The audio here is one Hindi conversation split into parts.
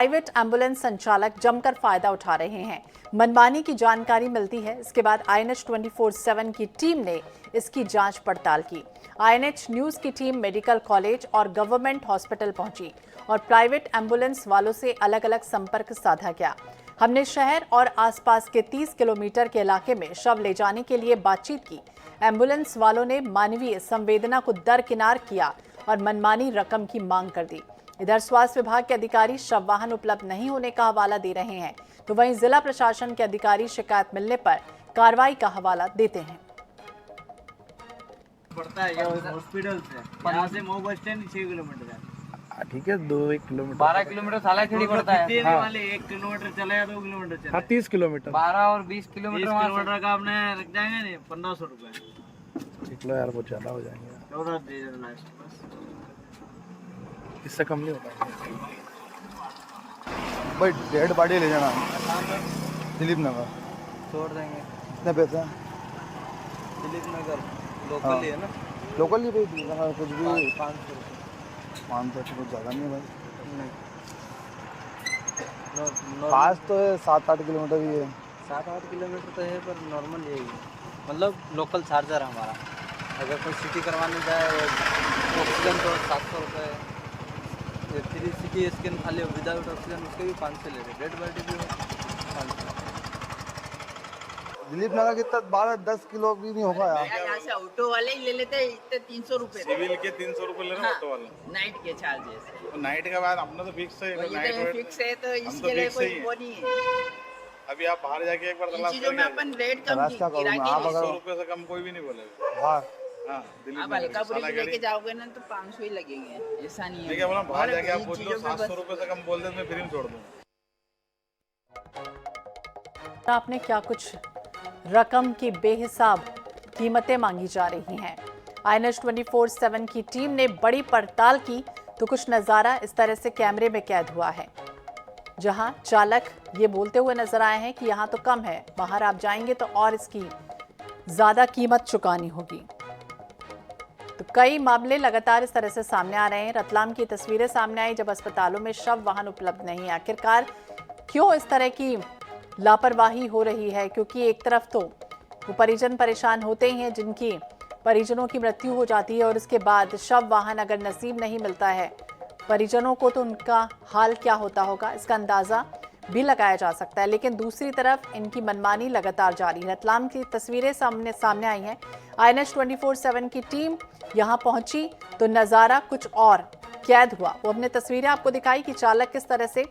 प्राइवेट एम्बुलेंस संचालक जमकर फायदा उठा रहे हैं। मनमानी की जानकारी मिलती है, इसके बाद INH 24/7 की टीम ने इसकी जांच पड़ताल की। INH न्यूज की टीम मेडिकल कॉलेज और गवर्नमेंट हॉस्पिटल पहुंची और प्राइवेट एम्बुलेंस वालों से अलग अलग संपर्क साधा गया। हमने शहर और आसपास के 30 किलोमीटर के इलाके में शव ले जाने के लिए बातचीत की। एम्बुलेंस वालों ने मानवीय संवेदना को दरकिनार किया और मनमानी रकम की मांग कर दी। इधर स्वास्थ्य विभाग के अधिकारी शव वाहन उपलब्ध नहीं होने का हवाला दे रहे हैं, तो वहीं जिला प्रशासन के अधिकारी शिकायत मिलने पर कार्रवाई का हवाला देते हैं। पड़ता है हॉस्पिटल से यहाँ से मऊ बस स्टैंड 6 किलोमीटर है। ठीक है, 2-1 किलोमीटर 12 किलोमीटर सालाखेड़ी पड़ता है। हाँ। वाले 1 किलोमीटर चला या 2 किलोमीटर चला। हाँ, 30 किलोमीटर 12 और 20 किलोमीटर 20 किलोमीटर का आपने रख जाएंगे नहीं 1500 रुपए। देख लो यार, बहुत ज्यादा हो जाएंगे। 14 दे देना लास्ट बस, इससे कम नहीं होता। भाई डेड बॉडी ले जाना दिलीप नगर। छोड़ देंगे। कितने पैसे? दिलीप नगर लोकल ही है ना। लोकल ही भाई, हाँ, कुछ भी 500 रुपये। 500 कुछ ज़्यादा नहीं है भाई। नहीं पास तो है, 7-8 किलोमीटर ही है। 7-8 किलोमीटर तो है, पर नॉर्मल यही है, मतलब लोकल चार्जर है हमारा। अगर कोई सिटी करवाने जाए ऑक्सीजन तो 700 रुपये, 3 सिटी स्कैन खाली विदाउट ऑक्सीजन उसके भी 500 ले रहे, डेड बॉडी भी 500। दिलीप नगर कितना 12-10 किलो भी नहीं होगा यार। यहाँ से ऑटो वाले ही ले लेते हैं इतने 300 रुपए। सिविल के 300 रुपए ले रहे हैं ऑटो वाले। नाइट के चार्जेस। तो नाइट के बाद अपना तो फिक्स है, नाइट तो वेट फिक्स है, तो हम इसके लिए fix ही कोई है। वो नहीं है। अभी आप बाहर जाके एक बार इन तलाश चीजों में करके अपन रेट कम तलाश क्या करूं मैं? आप अगर 100 रुपए से कम कोई भी नहीं बोलेगा। हाँ, हाँ, दिल्ली आप में अलकापुरी साला से लेके गाड़ी। जाओगे ना तो 500 ही लगेंगे, ऐसा नहीं ठीक है। है, बोला बाहर और जाके आप इन पूछ लो, चीजों में 700 बस- रुपए से कम बोल दे, मैं फ्री में छोड़ दूंगा। आपने क्या कुछ रकम की बेहिसाब कीमतें मांगी जा रही हैं। INH 24/7 की टीम ने बड़ी पड़ताल की तो कुछ नजारा इस तरह से कैमरे में कैद हुआ है, जहां चालक ये बोलते हुए नजर आए हैं कि यहां तो कम है, बाहर आप जाएंगे तो और इसकी ज्यादा कीमत चुकानी होगी। तो कई मामले लगातार इस तरह से सामने आ रहे हैं। रतलाम की तस्वीरें सामने आई जब अस्पतालों में शव वाहन उपलब्ध नहीं है। आखिरकार क्यों इस तरह की लापरवाही हो रही है? क्योंकि एक तरफ तो वो परिजन परेशान होते ही हैं जिनकी परिजनों की मृत्यु हो जाती है और उसके बाद शव वाहन अगर नसीब नहीं मिलता है परिजनों को, तो उनका हाल क्या होता होगा इसका अंदाजा भी लगाया जा सकता है। लेकिन दूसरी तरफ इनकी मनमानी लगातार जारी है। रतलाम की तस्वीरें सामने आई हैं। INH 24/7 की टीम यहां पहुंची तो नजारा कुछ और कैद हुआ। वो हमने तस्वीरें आपको दिखाई कि चालक किस तरह से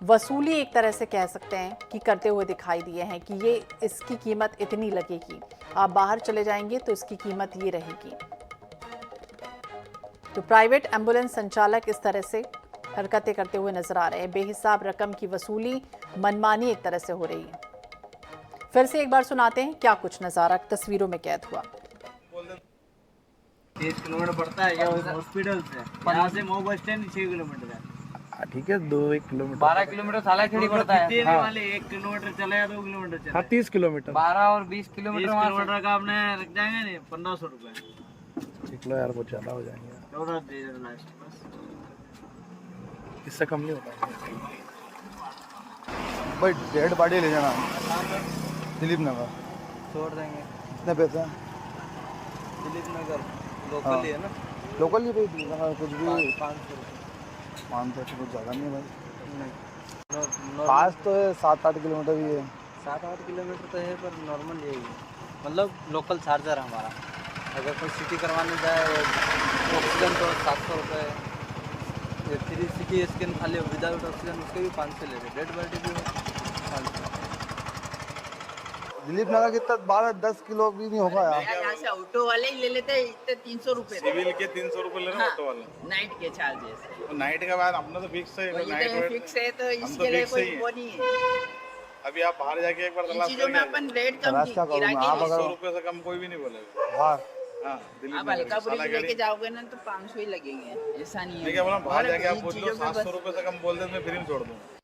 वसूली, एक तरह से कह सकते हैं कि करते हुए दिखाई दिए हैं कि ये इसकी कीमत इतनी लगेगी, आप बाहर चले जाएंगे तो इसकी कीमत ये रहेगी। तो प्राइवेट एम्बुलेंस संचालक इस तरह से हरकतें करते हुए नजर आ रहे हैं। बेहिसाब रकम की वसूली, मनमानी एक तरह से हो रही है। फिर से एक बार सुनाते हैं क्या कुछ नजारा तस्वीरों में कैद हुआ। 30 किलोमीटर पड़ता है हॉस्पिटल से यहाँ से मऊ बस स्टैंड 6 किलोमीटर है। ठीक है, 2-1 किलोमीटर 12 किलोमीटर सालाखेड़ी पड़ता है। हाँ। वाले 1 किलोमीटर चला या 2 किलोमीटर चला। हाँ, 30 किलोमीटर 12 और 20 20 किलोमीटर किलोमीटर का आपने रख जाएंगे नहीं 1500 रुपए। देख लो यार, बहुत ज्यादा हो जाएंगे। 14 दे देना लास्ट बस, इससे कम नहीं होता। भाई डेड बॉडी ले जाना दिलीप नगर। छोड़ देंगे। कितने पैसे? दिलीप नगर लोकल ही है ना। लोकल ही भाई, हाँ, कुछ भी 500 रुपये। 500 कुछ ज़्यादा नहीं है भाई। नहीं पास तो है, 7-8 किलोमीटर ही है। 7-8 किलोमीटर तो है, पर नॉर्मल यही है, मतलब लोकल चार्जर है हमारा। अगर कोई सिटी करवाने जाए ऑक्सीजन तो 700 रुपये, 3 सिटी स्कैन खाली विदाउट ऑक्सीजन उसके भी 500 ले रहे, डेड बॉडी भी 500। दिलीप नगर कितना 12-10 किलो भी नहीं होगा यार। यहाँ से ऑटो वाले ही ले लेते हैं इतने 300 रुपए। सिविल के 300 रुपए ले रहे हैं ऑटो वाले। नाइट के चार्जेस। तो नाइट के बाद अपना तो फिक्स है, नाइट वेट फिक्स है, तो हम इसके तो लिए fix ही कोई है। वो नहीं है। अभी आप बाहर जाके एक बार इन तलाश चीजों में करके अपन रेट कम तलाश क्या करूं मैं? आप 100 अगर रुपए से कम कोई भी नहीं बोलेगा। हाँ, हाँ, दिल्ली आप में अलकापुरी साला से गाड़ी। लेके जाओगे ना तो 500 ही लगेंगे, ऐसा नहीं ठीक है। है, बोला बाहर और जाके आप इन पूछ लो, चीजों में 700 बस- रुपए से कम बोल दे, मैं फ्री में छोड़ दूंगा।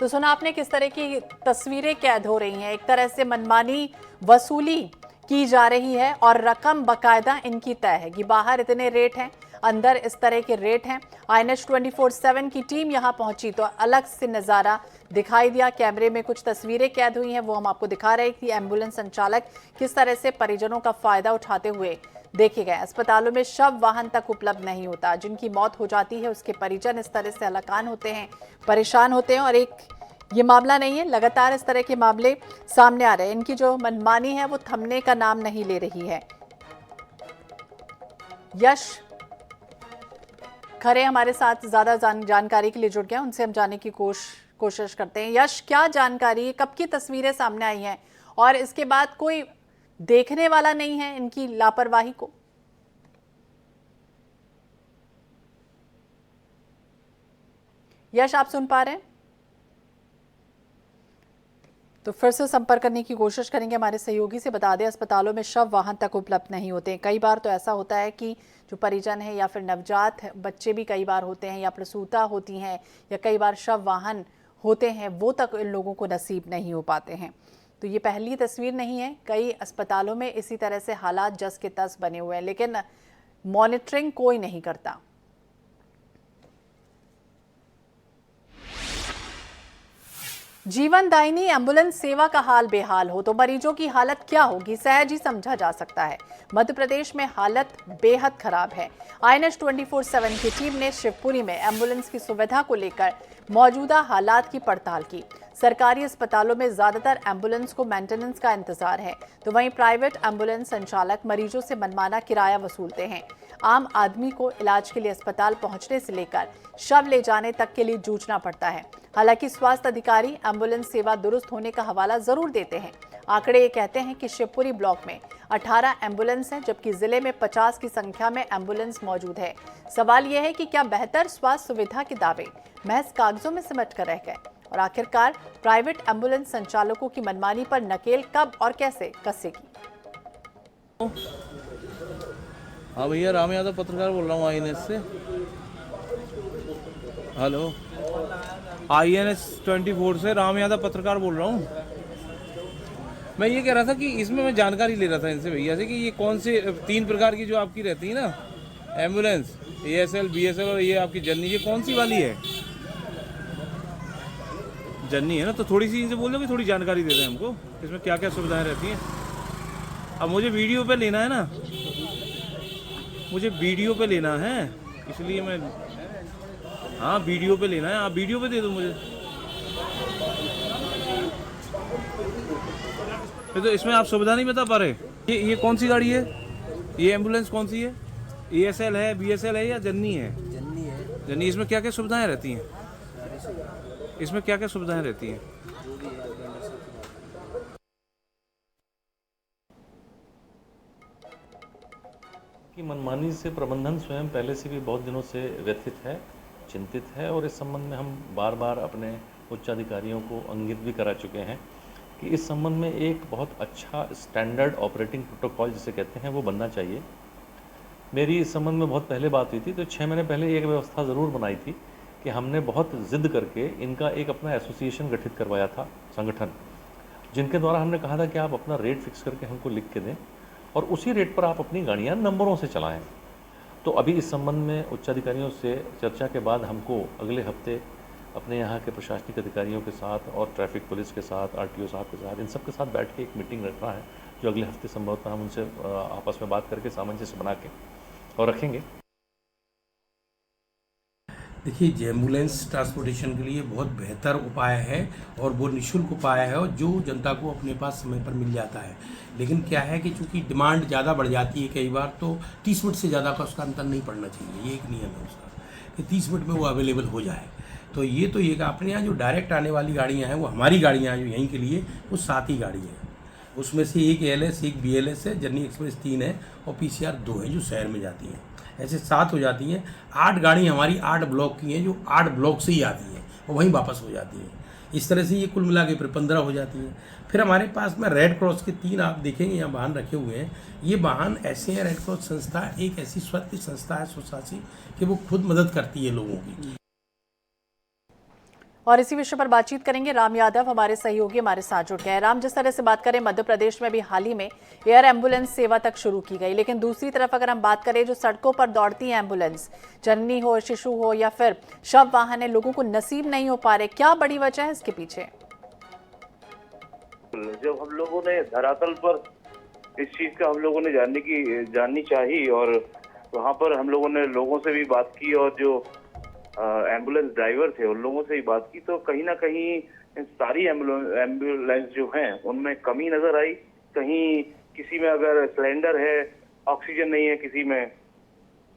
तो सुना आपने किस तरह की तस्वीरें कैद हो रही हैं। एक तरह से मनमानी वसूली की जा रही है और रकम बकायदा इनकी तय है कि बाहर इतने रेट हैं, अंदर इस तरह के रेट हैं। INS 24/7 की टीम यहां पहुंची तो अलग से नज़ारा दिखाई दिया। कैमरे में कुछ तस्वीरें कैद हुई हैं, वो हम आपको दिखा रहे हैं कि एम्बुलेंस संचालक किस तरह से परिजनों का फायदा उठाते हुए देखे गए। अस्पतालों में शव वाहन तक उपलब्ध नहीं होता। जिनकी मौत हो जाती है उसके परिजन इस तरह से हलाकान होते हैं, परेशान होते हैं। और एक ये मामला नहीं है, लगातार इस तरह के मामले सामने आ रहे हैं। इनकी जो मनमानी है वो थमने का नाम नहीं ले रही है। यश खरे हमारे साथ ज्यादा जानकारी के लिए जुड़ गया, उनसे हम जानने की कोशिश करते हैं। यश, क्या जानकारी, कब की तस्वीरें सामने आई हैं और इसके बाद कोई देखने वाला नहीं है इनकी लापरवाही को? यश, आप सुन पा रहे हैं? तो फिर से संपर्क करने की कोशिश करेंगे हमारे सहयोगी से। बता दें, अस्पतालों में शव वाहन तक उपलब्ध नहीं होते। कई बार तो ऐसा होता है कि जो परिजन है या फिर नवजात बच्चे भी कई बार होते हैं या प्रसूता होती हैं या कई बार शव वाहन होते हैं, वो तक इन लोगों को नसीब नहीं हो पाते हैं। तो ये पहली तस्वीर नहीं है, कई अस्पतालों में इसी तरह से हालात जस के तस बने हुए हैं, लेकिन मॉनिटरिंग कोई नहीं करता। जीवनदायिनी एम्बुलेंस सेवा का हाल बेहाल हो तो मरीजों की हालत क्या होगी, सहज ही समझा जा सकता है। मध्य प्रदेश में हालत बेहद खराब है। INS 24/7 की टीम ने शिवपुरी में एम्बुलेंस की सुविधा को लेकर मौजूदा हालात की पड़ताल की। सरकारी अस्पतालों में ज्यादातर एम्बुलेंस को मेंटेनेंस का इंतजार है, तो वहीं प्राइवेट एम्बुलेंस संचालक मरीजों से मनमाना किराया वसूलते हैं। आम आदमी को इलाज के लिए अस्पताल पहुंचने से लेकर शव ले जाने तक के लिए जूझना पड़ता है। हालांकि स्वास्थ्य अधिकारी एम्बुलेंस सेवा दुरुस्त होने का हवाला जरूर देते हैं। आंकड़े ये कहते हैं कि शिवपुरी ब्लॉक में 18 एम्बुलेंस हैं, जबकि जिले में 50 की संख्या में एम्बुलेंस मौजूद है। सवाल यह है कि क्या बेहतर स्वास्थ्य सुविधा के दावे महज कागजों में सिमट कर रह गए और आखिरकार प्राइवेट एम्बुलेंस संचालकों की मनमानी पर नकेल कब और कैसे कसेगी? हाँ भैया, राम यादव पत्रकार बोल रहा हूँ INS से। हेलो, INS 24 से राम यादव पत्रकार बोल रहा हूँ। मैं ये कह रहा था कि इसमें मैं जानकारी ले रहा था इनसे भैया से कि ये कौन से 3 प्रकार की जो आपकी रहती है ना एम्बुलेंस, ASL, BSL और ये आपकी जर्नी, ये कौन सी वाली है? जर्नी है ना, तो थोड़ी सी इनसे बोल दो कि थोड़ी जानकारी दे दें हमको, इसमें क्या क्या सुविधाएं रहती हैं। अब मुझे वीडियो पे लेना है ना, मुझे वीडियो पे लेना है, इसलिए मैं, हाँ वीडियो पे लेना है, आप वीडियो पे दे दो मुझे। फिर तो इसमें आप सुविधा नहीं बता पा रहे। ये कौन सी गाड़ी है, ये एम्बुलेंस कौन सी है? ASL है, BSL है या जर्नी है? जर्नी है। जर्नी, इसमें क्या क्या सुविधाएं रहती हैं? इसमें क्या क्या सुविधाएं रहती हैं? की मनमानी से प्रबंधन स्वयं पहले से भी बहुत दिनों से व्यथित है, चिंतित है और इस संबंध में हम बार बार अपने उच्च अधिकारियों को इंगित भी करा चुके हैं कि इस संबंध में एक बहुत अच्छा स्टैंडर्ड ऑपरेटिंग प्रोटोकॉल जिसे कहते हैं वो बनना चाहिए। मेरी इस संबंध में बहुत पहले बात हुई थी, तो 6 महीने पहले एक व्यवस्था ज़रूर बनाई थी कि हमने बहुत ज़िद करके इनका एक अपना एसोसिएशन गठित करवाया था, संगठन, जिनके द्वारा हमने कहा था कि आप अपना रेट फिक्स करके हमको लिख के दें और उसी रेट पर आप अपनी गाड़ियाँ नंबरों से चलाएं। तो अभी इस संबंध में उच्च अधिकारियों से चर्चा के बाद हमको अगले हफ्ते अपने यहाँ के प्रशासनिक अधिकारियों के साथ और ट्रैफिक पुलिस के साथ, RTO साहब के साथ, इन सब के साथ बैठ के एक मीटिंग रखना है, जो अगले हफ्ते संभवतः हम उनसे आपस में बात करके सामंजस्य बना के और रखेंगे। देखिए, एम्बुलेंस ट्रांसपोर्टेशन के लिए बहुत बेहतर उपाय है और वो निःशुल्क उपाय है और जो जनता को अपने पास समय पर मिल जाता है। लेकिन क्या है कि चूंकि डिमांड ज़्यादा बढ़ जाती है कई बार, तो 30 मिनट से ज़्यादा का उसका अंतर नहीं पड़ना चाहिए। ये एक नियम है उसका कि 30 मिनट में वो अवेलेबल हो जाए। तो ये तो ये अपने यहाँ जो डायरेक्ट आने वाली गाड़ियाँ हैं, वो हमारी गाड़ियाँ हैं जो यहीं के लिए, वो 7 ही गाड़ी हैं। उसमें से एक ALS, एक BLS है, जर्नी एक्सप्रेस 3 है और PCR 2 है जो शहर में जाती हैं। ऐसे 7 हो जाती हैं। 8 गाड़ी हमारी 8 ब्लॉक की हैं जो 8 ब्लॉक से ही आती हैं और वहीं वापस हो जाती हैं। इस तरह से ये कुल मिला के फिर 15 हो जाती हैं। फिर हमारे पास में रेड क्रॉस के 3 आप देखेंगे यहाँ वाहन रखे हुए हैं। ये वाहन ऐसे हैं, रेड क्रॉस संस्था एक ऐसी स्वतंत्र संस्था है स्वशासी कि वो खुद मदद करती है लोगों की। और इसी विषय पर बातचीत करेंगे। राम यादव हमारे सहयोगी हमारे साथ जुड़ गए। राम, जिस तरह से बात करें, मध्य प्रदेश में भी हाल ही में एयर एम्बुलेंस सेवा तक शुरू की गई, लेकिन दूसरी तरफ अगर हम बात करें जो सड़कों पर दौड़ती है एम्बुलेंस, जननी हो, शिशु हो या फिर शव वाहन है, लोगों को नसीब नहीं हो पा रहे, क्या बड़ी वजह है इसके पीछे? जब हम लोगों ने धरातल पर इस चीज का हम लोगों ने जाननी चाहिए और वहाँ पर हम लोगों ने लोगों से भी बात की और जो एम्बुलेंस ड्राइवर थे उन लोगों से भी बात की, तो कहीं ना कहीं सारी एम्बुलेंस जो हैं उनमें कमी नजर आई। कहीं किसी में अगर सिलेंडर है, ऑक्सीजन नहीं है, किसी में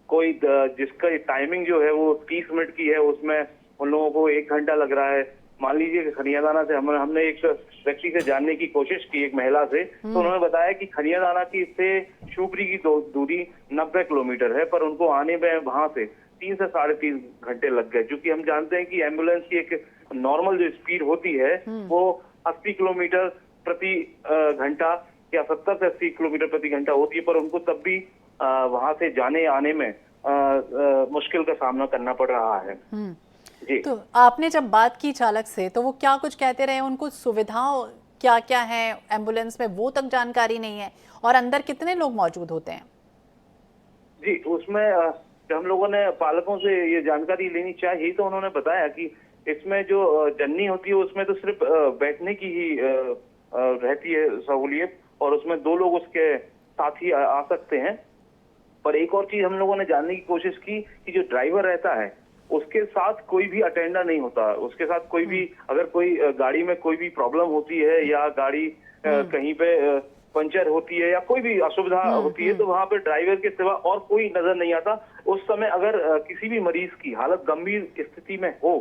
कोई जिसका टाइमिंग जो है वो 30 मिनट की है, उसमें उन लोगों को 1 घंटा लग रहा है। मान लीजिए कि खनियादाना से हमने एक व्यक्ति से जानने की कोशिश की, एक महिला से, तो उन्होंने बताया कि खनियादाना की से शिवपुरी की दूरी 90 किलोमीटर है, पर उनको आने में वहां से 3 से 3.5 घंटे लग गए। क्योंकि हम जानते हैं कि एम्बुलेंस की एक नॉर्मल जो स्पीड होती है वो 80 किलोमीटर प्रति घंटा या 70 से 80 किलोमीटर प्रति घंटा होती है, पर उनको तब भी वहां से जाने आने में मुश्किल का सामना करना पड़ रहा है। जी। तो आपने जब बात की चालक से तो वो क्या कुछ कहते रहे? उनको सुविधाओं क्या क्या है एम्बुलेंस में वो तक जानकारी नहीं है, और अंदर कितने लोग मौजूद होते हैं? जी, उसमें हम लोगों ने पालकों से ये जानकारी लेनी चाहिए, तो उन्होंने बताया कि इसमें जो जननी होती है उसमें तो सिर्फ बैठने की ही रहती है सहूलियत, और उसमें 2 लोग उसके साथ ही आ सकते हैं। पर एक और चीज हम लोगों ने जानने की कोशिश की कि जो ड्राइवर रहता है उसके साथ कोई भी अटेंडर नहीं होता। उसके साथ कोई भी, अगर कोई गाड़ी में कोई भी प्रॉब्लम होती है या गाड़ी कहीं पे पंचर होती है या कोई भी असुविधा होती है, तो वहां पे ड्राइवर के सिवा और कोई नजर नहीं आता। उस समय अगर किसी भी मरीज की हालत गंभीर स्थिति में हो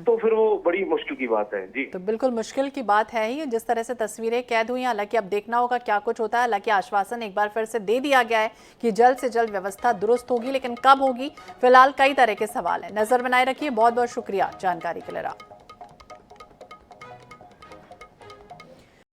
तो फिर वो बड़ी मुश्किल की बात है। जी, तो बिल्कुल मुश्किल की बात है ही, जिस तरह से तस्वीरें कैद हुई हैं। हालांकि अब देखना होगा क्या कुछ होता है। हालांकि आश्वासन एक बार फिर से दे दिया गया है कि जल्द से जल्द व्यवस्था दुरुस्त होगी, लेकिन कब होगी फिलहाल कई तरह के सवाल है। नजर बनाए रखिए। बहुत बहुत शुक्रिया जानकारी के लिए राम।